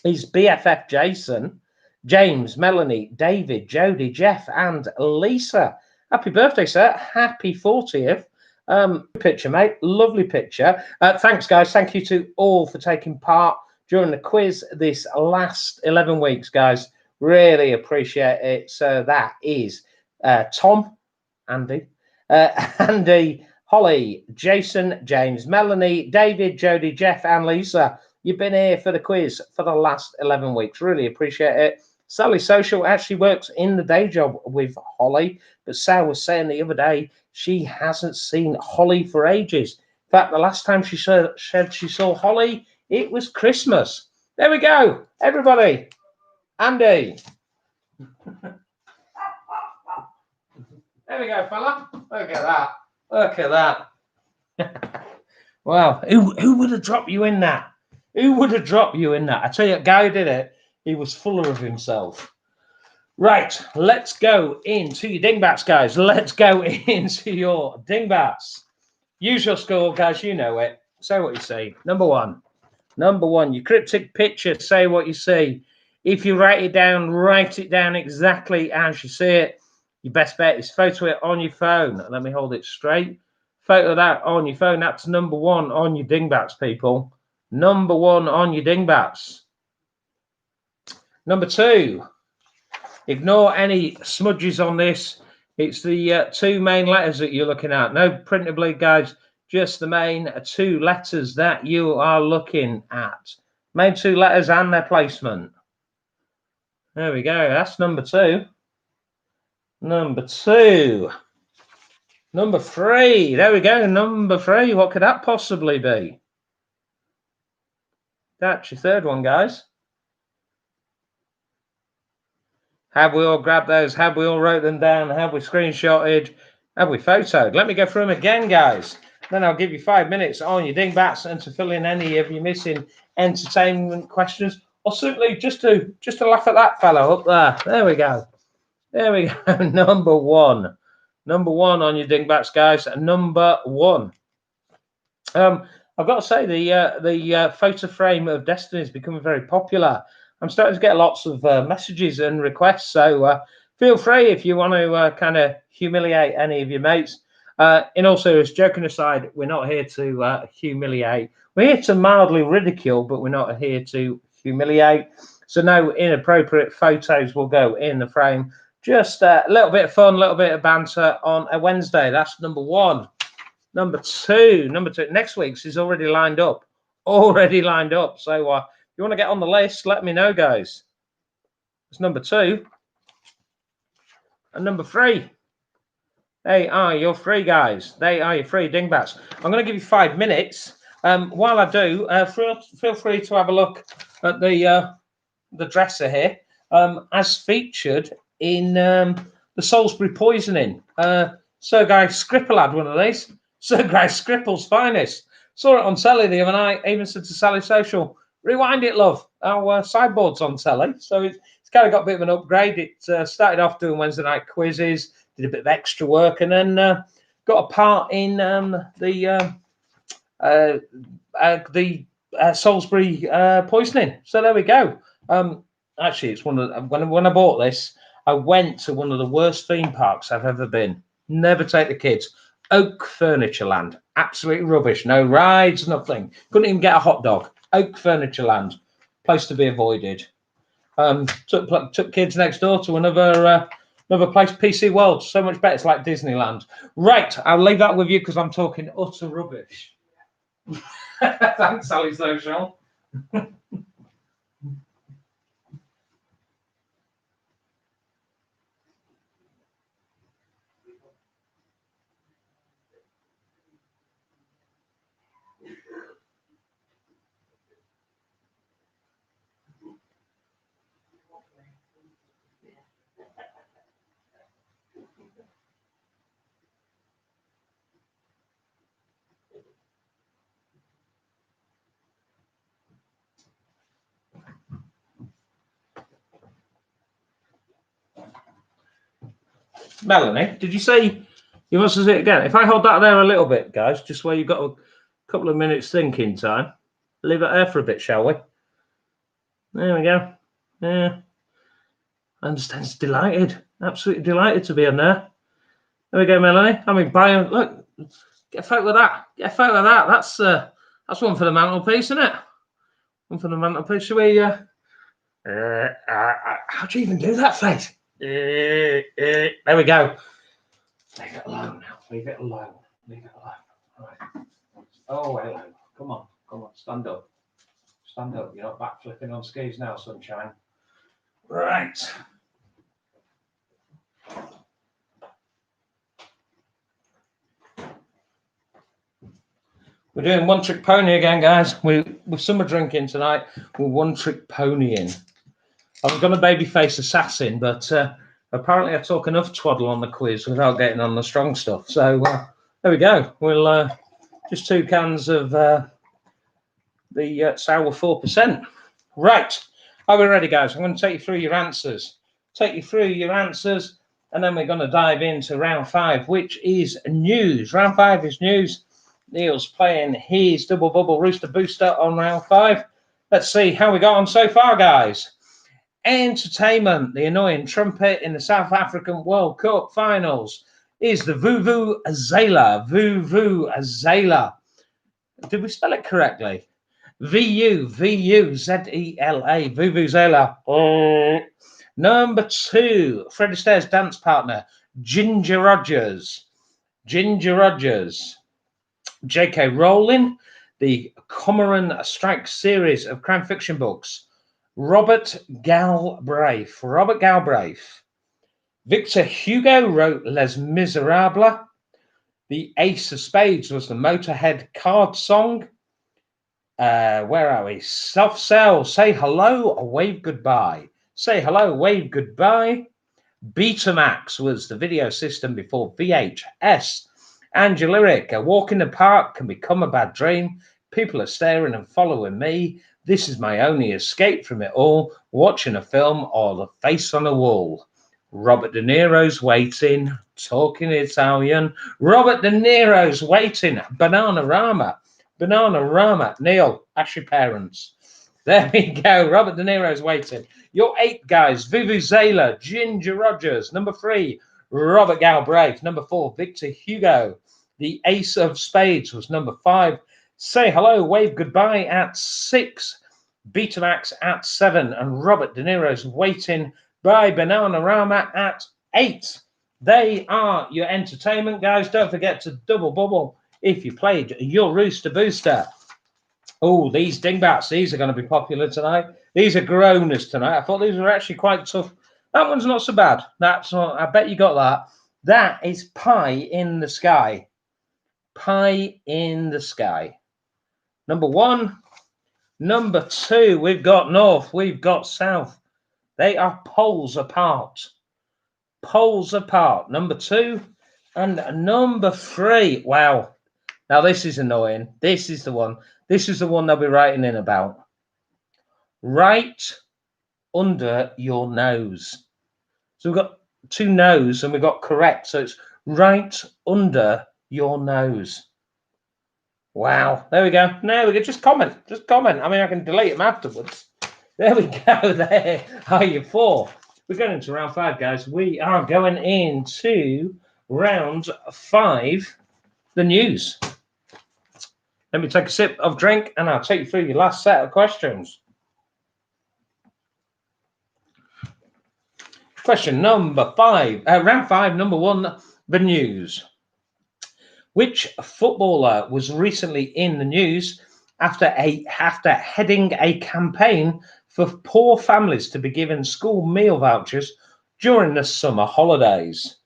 Speaker 1: his BFF, Jason, James, Melanie, David, Jody, Jeff, and Lisa. Happy birthday, sir. Happy 40th. Picture, mate. Lovely picture. Thanks, guys. Thank you to all for taking part during the quiz this last 11 weeks, guys. Really appreciate it. So that is Tom, Andy, Andy, Holly, Jason, James, Melanie, David, Jody, Jeff, and Lisa. You've been here for the quiz for the last 11 weeks. Really appreciate it. Sally Social actually works in the day job with Holly, but Sal was saying the other day she hasn't seen Holly for ages. In fact, the last time she said she saw Holly, it was Christmas. There we go, everybody. Andy. There we go, fella. Look at that. Look at that. Wow. Who would have dropped you in that? Who would have dropped you in that? I tell you, that guy who did it, he was full of himself. Right, let's go into your dingbats, guys. Let's go into your dingbats. Use your score, guys. You know it. Say what you see. Number one, your cryptic picture. Say what you see. If you write it down exactly as you see it. Your best bet is photo it on your phone. Let me hold it straight. Photo that on your phone. That's number one on your dingbats, people. Number one on your dingbats. Number two, ignore any smudges on this. It's the two main letters that you're looking at. No printer bleed, guys. Just the main two letters that you are looking at. Main two letters and their placement. There we go. That's number two. Number two. Number three. There we go. Number three. What could that possibly be? That's your third one, guys. Have we all grabbed those? Have we all wrote them down? Have we screenshotted? Have we photoed? Let me go through them again, guys. Then I'll give you 5 minutes on your dingbats and to fill in any of your missing entertainment questions, or simply just to laugh at that fellow up there. There we go. There we go. Number one. Number one on your dingbats, guys. Number one. I've got to say the photo frame of Destiny is becoming very popular. I'm starting to get lots of messages and requests, so feel free if you want to kind of humiliate any of your mates. In all seriousness, joking aside, we're not here to humiliate. We're here to mildly ridicule, but we're not here to humiliate. So no inappropriate photos will go in the frame. Just a little bit of fun, a little bit of banter on a Wednesday. That's number one. Number two. Next week's is already lined up. So if you want to get on the list, let me know, guys. It's number two. And number three. They are your free, guys. They are your free dingbats. I'm going to give you 5 minutes. While I do, feel free to have a look at the dresser here, as featured in the Salisbury poisoning. Sir Guy Skripple had one of these. Sir Guy Skripple's finest. Saw it on telly the other night. Even said to Sally Social, rewind it, love. Our sideboard's on telly, so it's kind of got a bit of an upgrade. It started off doing Wednesday night quizzes, did a bit of extra work, and then got a part in the Salisbury poisoning. So there we go. Actually, it's one of the, when I bought this, I went to one of the worst theme parks I've ever been. Never take the kids. Oak Furniture Land. Absolutely rubbish. No rides, nothing. Couldn't even get a hot dog. Oak Furniture Land. Place to be avoided. Took kids next door to another place, PC World. So much better. It's like Disneyland. Right. I'll leave that with you because I'm talking utter rubbish. Thanks, Sally Social. Melanie, did you say you want to see it again? If I hold that there a little bit, guys, just where you've got a couple of minutes thinking time, leave it there for a bit, shall we? There we go. Yeah. I understand it's delighted. Absolutely delighted to be on there. There we go, Melanie. I mean, look, get a photo of that. Get a photo of that. That's one for the mantelpiece, isn't it? One for the mantelpiece. Should we how do you even do that face? There we go. Leave it alone now. Leave it alone. Leave it alone. Right. Oh, hello. Come on. Stand up. Stand up. You're not backflipping on skis now, sunshine. Right. We're doing one trick pony again, guys. We're summer drinking tonight. We're one trick ponying. I was going to babyface assassin, but apparently I talk enough twaddle on the quiz without getting on the strong stuff. So there we go. We'll just 2 cans of the sour 4%. Right. Are we ready, guys? I'm going to take you through your answers. And then we're going to dive into round 5, which is news. Round 5 is news. Neil's playing his double bubble Rooster booster on round 5. Let's see how we got on so far, guys. Entertainment. The annoying trumpet in the South African World Cup finals is the Vuvuzela. Vuvuzela. Did we spell it correctly? Vuvuzela. Vuvuzela. Number 2, Fred Astaire's dance partner, Ginger Rogers. Ginger Rogers. J.K. Rowling, the Cormoran Strike series of crime fiction books, Robert Galbraith. Robert Galbraith. Victor Hugo wrote Les Miserables. The Ace of Spades was the Motorhead card song. Where are we? Soft Cell, Say Hello or Wave Goodbye. Say Hello, Wave Goodbye. Betamax was the video system before VHS. Angelyric, a walk in the park can become a bad dream. People are staring and following me. This is my only escape from it all. Watching a film or the face on a wall. Robert De Niro's Waiting. Talking Italian. Robert De Niro's Waiting. Bananarama. Bananarama. Neil, ask your parents. There we go. Robert De Niro's Waiting. Your 8 guys. Vuvuzela. Ginger Rogers. Number 3. Robert Galbraith. Number 4. Victor Hugo. The Ace of Spades was number 5. Say Hello, Wave Goodbye at 6. Betamax at 7. And Robert De Niro's Waiting by Bananarama at 8. They are your entertainment, guys. Don't forget to double bubble if you played your Rooster Booster. Oh, these dingbats, these are going to be popular tonight. These are groaners tonight. I thought these were actually quite tough. That one's not so bad. That's not, I bet you got that. That is Pie in the Sky. Pie in the Sky. Number 1. Number 2, we've got North, we've got South. They are poles apart. Poles apart. Number 2 and number 3. Wow. Now this is annoying. This is the one. This is the one they'll be writing in about. Right under your nose. So we've got 2 nose and we've got correct. So it's right under your nose. Wow. There we go. There we go. Just comment. Just comment. I mean, I can delete them afterwards. There we go. There are your 4. We're going into round 5, guys. We are going into round 5, the news. Let me take a sip of drink and I'll take you through your last set of questions. Question number 5. Round 5, number 1, the news. Which footballer was recently in the news after heading a campaign for poor families to be given school meal vouchers during the summer holidays?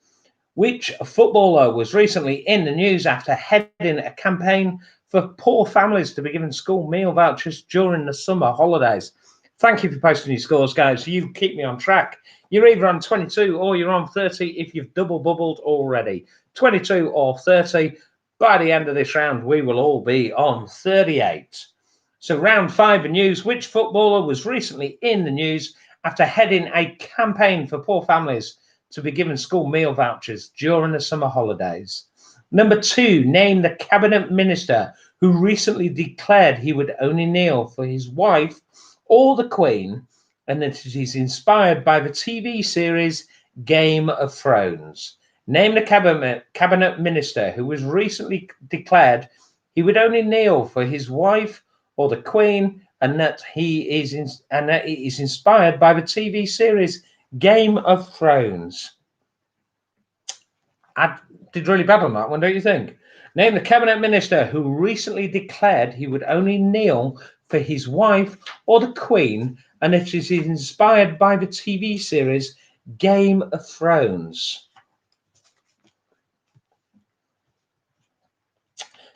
Speaker 1: Which footballer was recently in the news after heading a campaign for poor families to be given school meal vouchers during the summer holidays? Thank you for posting your scores, guys. You keep me on track. You're either on 22 or you're on 30 if you've double bubbled already. 22 or 30. By the end of this round, we will all be on 38. So round 5 of news. Which footballer was recently in the news after heading a campaign for poor families to be given school meal vouchers during the summer holidays? Number 2, name the cabinet minister who recently declared he would only kneel for his wife or the Queen, and that it is inspired by the TV series Game of Thrones. Name the cabinet minister who was recently declared he would only kneel for his wife or the Queen, and that it is inspired by the TV series Game of Thrones. I did really bad on that one, don't you think? Name the cabinet minister who recently declared he would only kneel for his wife or the Queen, and it is inspired by the TV series Game of Thrones.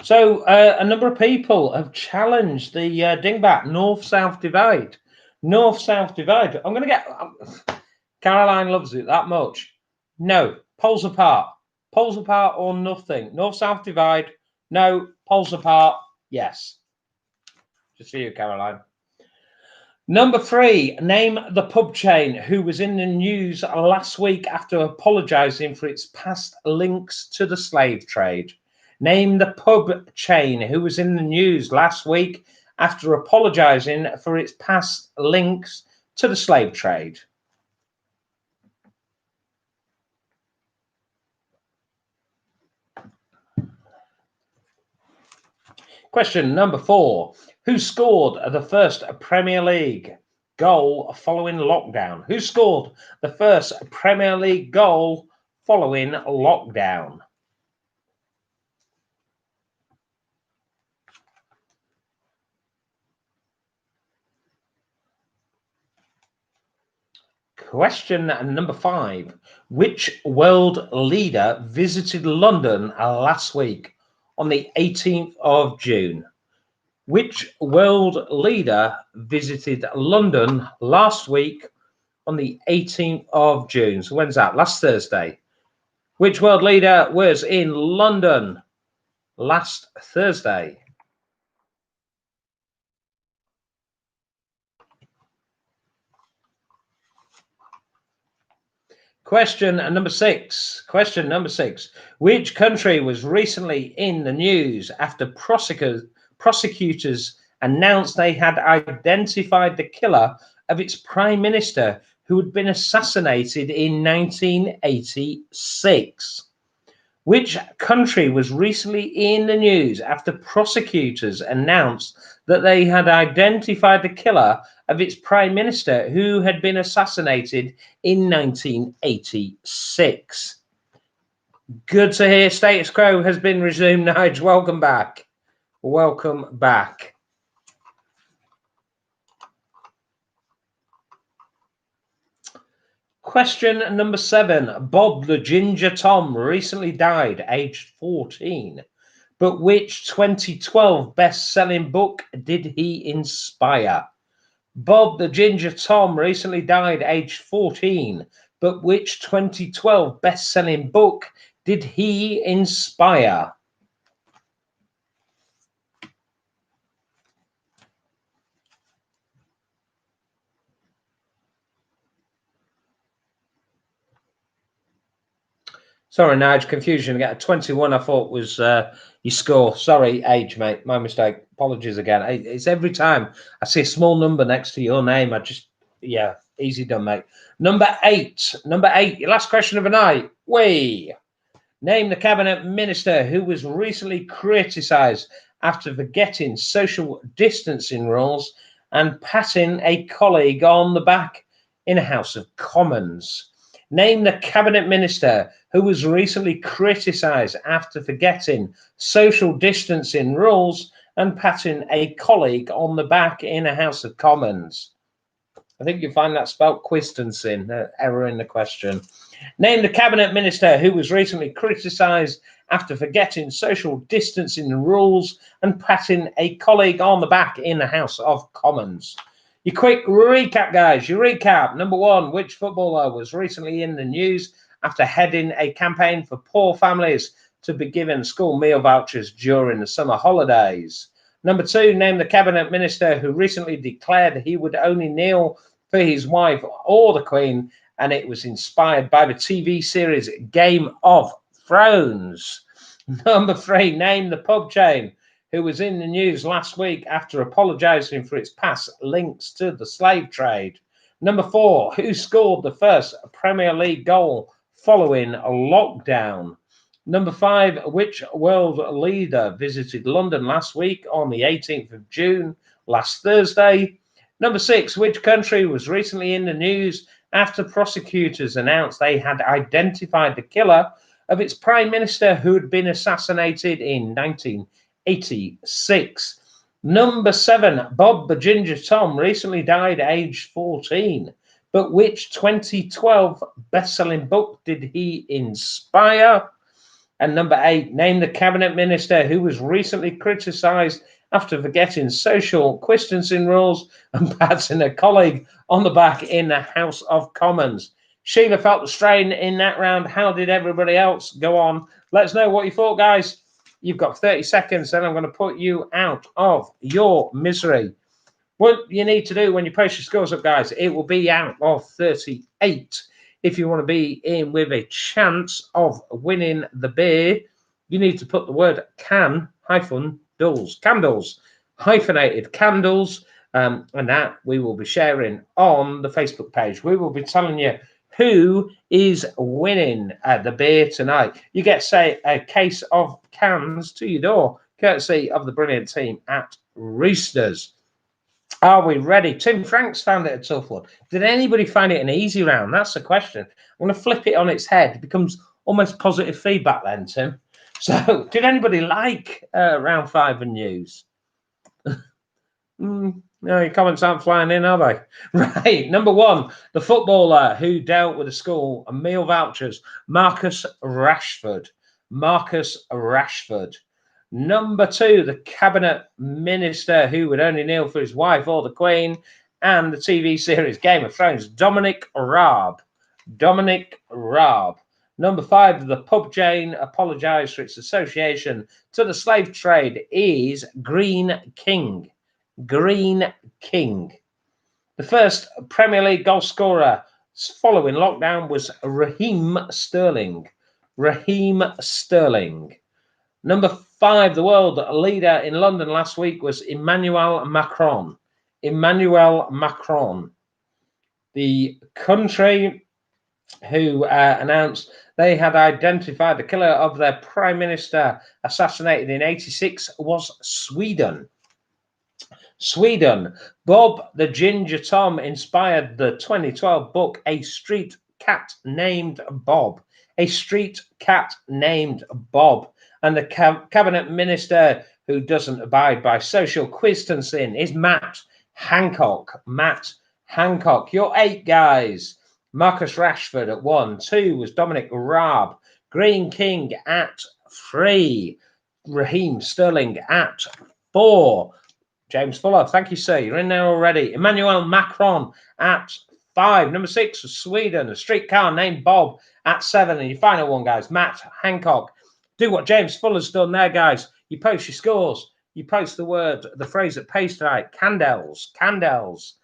Speaker 1: So a number of people have challenged the dingbat North-South divide. North-South divide. I'm going to get... Caroline loves it that much. No. Poles apart. Poles apart or nothing. North-South divide. No. Poles apart. Yes. Just for you, Caroline. Number 3. Name the pub chain who was in the news last week after apologising for its past links to the slave trade. Name the pub chain who was in the news last week after apologising for its past links to the slave trade? Question number 4. Who scored the first Premier League goal following lockdown? Who scored the first Premier League goal following lockdown? Question number 5. Which world leader visited London last week on the 18th of June? Which world leader visited London last week on the 18th of June? So when's that? Last Thursday. Which world leader was in London last Thursday? Question number 6. Question number 6. Which country was recently in the news after prosecutors announced they had identified the killer of its prime minister who had been assassinated in 1986? Which country was recently in the news after prosecutors announced that they had identified the killer of its prime minister who had been assassinated in 1986? Good to hear. Status quo has been resumed, Nigel. Welcome back. Welcome back. Question number 7. Bob the Ginger Tom recently died, aged 14. But which 2012 best-selling book did he inspire? Bob the Ginger Tom recently died, aged 14. But which 2012 best-selling book did he inspire? Sorry, Nigel, confusion. I got a 21. I thought was your score. Sorry, age, mate. My mistake. Apologies again. It's every time I see a small number next to your name. I just, yeah, easy done, mate. Number 8. Number 8. Your last question of the night. Name the cabinet minister who was recently criticised after forgetting social distancing rules and patting a colleague on the back in a House of Commons. Name the cabinet minister who was recently criticised after forgetting social distancing rules and patting a colleague on the back in a House of Commons. I think you'll find that spelt quistancing, error in the question. Name the cabinet minister who was recently criticised after forgetting social distancing rules and patting a colleague on the back in the House of Commons. Your quick recap, guys. Your recap. Number 1, which footballer was recently in the news after heading a campaign for poor families to be given school meal vouchers during the summer holidays? Number 2, name the cabinet minister who recently declared he would only kneel for his wife or the Queen, and it was inspired by the TV series Game of Thrones. Number 3, name the pub chain who was in the news last week after apologising for its past links to the slave trade. Number 4, who scored the first Premier League goal following a lockdown? Number 5, which world leader visited London last week on the 18th of June, last Thursday? Number 6, which country was recently in the news after prosecutors announced they had identified the killer of its prime minister who had been assassinated in 1986? Number 7, Bob the Ginger Tom recently died aged 14. But which 2012 best-selling book did he inspire? And number 8, name the cabinet minister who was recently criticised after forgetting social distancing rules and patting a colleague on the back in the House of Commons. Sheila felt the strain in that round. How did everybody else go on? Let us know what you thought, guys. You've got 30 seconds, and I'm going to put you out of your misery. What you need to do when you post your scores up, guys, it will be out of 38. If you want to be in with a chance of winning the beer, you need to put the word candles, hyphenated candles And that we will be sharing on the Facebook page. We will be telling you who is winning the beer tonight. You get, say, a case of cans to your door, courtesy of the brilliant team at Roosters. Are we ready? Tim Franks found it a tough one. Did anybody find it an easy round? That's the question. I'm going to flip it on its head. It becomes almost positive feedback then, Tim. So, did anybody like round 5 and news? No, your comments aren't flying in, are they? Right. Number 1, the footballer who dealt with the school and meal vouchers, Marcus Rashford. Marcus Rashford. Number 2, the cabinet minister who would only kneel for his wife or the Queen, and the TV series Game of Thrones, Dominic Raab. Dominic Raab. Number 5, the pub chain apologised for its association to the slave trade, is Green King. Green King. The first Premier League goal scorer following lockdown was Raheem Sterling. Raheem Sterling. Number 5, the world leader in London last week was Emmanuel Macron. Emmanuel Macron. The country who announced they had identified the killer of their prime minister assassinated in 86 was Sweden. Sweden. Bob the Ginger Tom inspired the 2012 book A Street Cat Named Bob. A Street Cat Named Bob. And the cabinet minister who doesn't abide by social distancing is Matt Hancock. Matt Hancock. Your 8 guys. Marcus Rashford at 1. 2 was Dominic Raab. Green King at 3. Raheem Sterling at 4. James Fuller, thank you, sir. You're in there already. Emmanuel Macron at 5. Number 6 was Sweden. A streetcar named Bob at 7. And your final one, guys, Matt Hancock. Do what James Fuller's done there, guys. You post your scores. You post the phrase that pays tonight, candles, candles.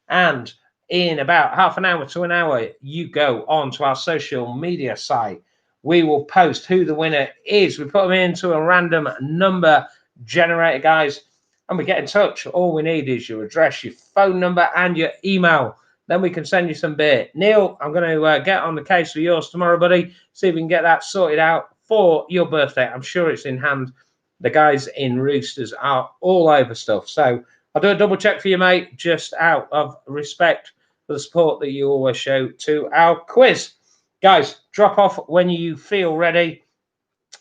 Speaker 1: And in about half an hour to an hour, you go on to our social media site. We will post who the winner is. We put them into a random number generator, guys, and we get in touch. All we need is your address, your phone number, and your email. Then we can send you some beer. Neil, I'm going to get on the case for yours tomorrow, buddy. See if we can get that sorted out for your birthday. I'm sure it's in hand. The guys in Roosters are all over stuff. So I'll do a double check for you, mate, just out of respect for the support that you always show to our quiz. Guys, drop off when you feel ready.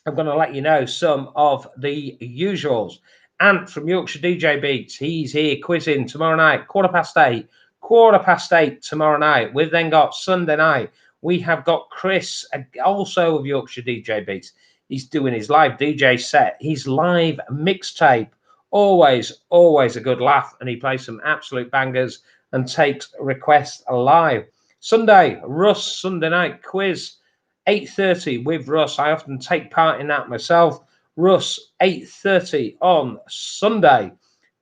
Speaker 1: I'm going to let you know some of the usuals. Ant from Yorkshire DJ Beats, he's here quizzing tomorrow night, 8:15. 8:15 tomorrow night. We've then got Sunday night. We have got Chris, also of Yorkshire DJ Beats. He's doing his live DJ set, his live mixtape. Always a good laugh, and he plays some absolute bangers and takes requests live. Sunday, Russ, Sunday night quiz, 8:30 with Russ. I often take part in that myself. Russ, 8:30 on Sunday.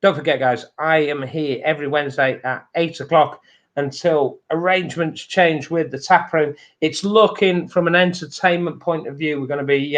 Speaker 1: Don't forget, guys, I am here every Wednesday at 8 o'clock until arrangements change with the Taproom. It's looking from an entertainment point of view. We're going to be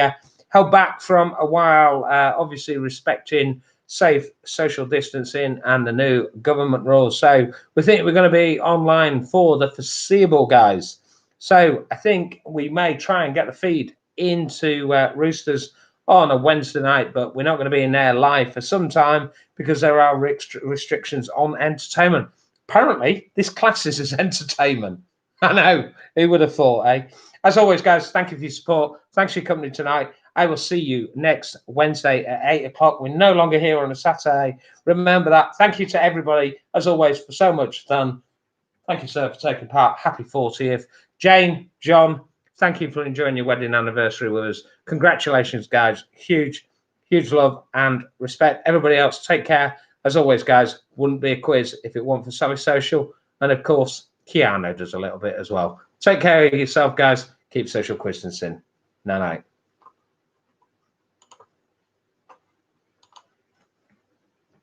Speaker 1: held back from a while, obviously respecting safe social distancing and the new government rules. So we think we're going to be online for the foreseeable, guys. So I think we may try and get the feed into Roosters on a Wednesday night, but we're not going to be in there live for some time because there are restrictions on entertainment. Apparently, this classes as entertainment. I know, who would have thought, eh? As always, guys, thank you for your support. Thanks for your company tonight. I will see you next Wednesday at 8 o'clock. We're no longer here on a Saturday. Remember that. Thank you to everybody, as always, for so much fun. Thank you, sir, for taking part. Happy 40th. Jane, John, thank you for enjoying your wedding anniversary with us. Congratulations, guys. Huge love and respect. Everybody else, take care. As always, guys, wouldn't be a quiz if it weren't for Sally Social. And, of course, Keanu does a little bit as well. Take care of yourself, guys. Keep social distancing. Night-night.